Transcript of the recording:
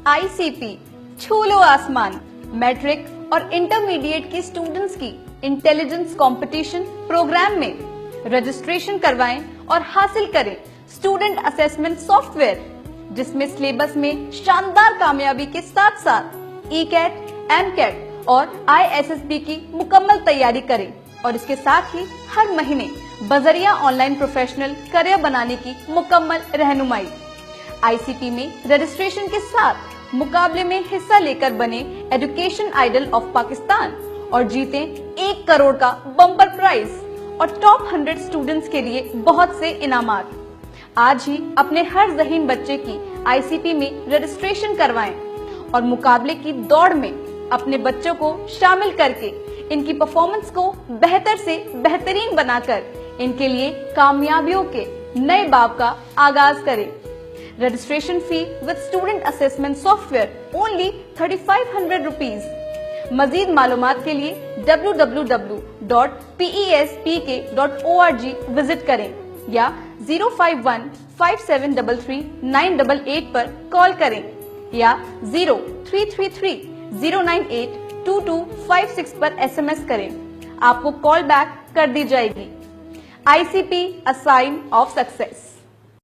ICP छू लो आसमान matric और इंटरमीडिएट के स्टूडेंट्स की इंटेलिजेंस कंपटीशन प्रोग्राम में रजिस्ट्रेशन करवाएं और हासिल करें स्टूडेंट असेसमेंट सॉफ्टवेयर, जिसमें सिलेबस में शानदार कामयाबी के साथ साथ ECAT, MCAT और ISSB की मुकम्मल तैयारी करें और इसके साथ ही हर महीने बजरिया ऑनलाइन प्रोफेशनल करियर बनाने की मुकम्मल रहनुमाई। ICP में रजिस्ट्रेशन के साथ मुकाबले में हिस्सा लेकर बने एजुकेशन आइडल ऑफ पाकिस्तान और जीतें 1 करोड़ का बम्पर प्राइज और टॉप 100 स्टूडेंट्स के लिए बहुत से इनामात। आज ही अपने हर ज़हीन बच्चे की ICP में रजिस्ट्रेशन करवाएं और मुकाबले की दौड़ में अपने बच्चों को शामिल करके इनकी परफॉर्मेंस को बेहतर से बेहतरीन बनाकर इनके लिए कामयाबियों के नए बाब का आगाज करें। Registration fee with student assessment software only 3500 rupees. मजीद मालूमात के लिए www.pespk.org विजिट करें या 0515733 पर कॉल करें या 0333-098-2256 पर SMS करें। आपको कॉल बैक कर दी जाएगी। ICP, a sign of success.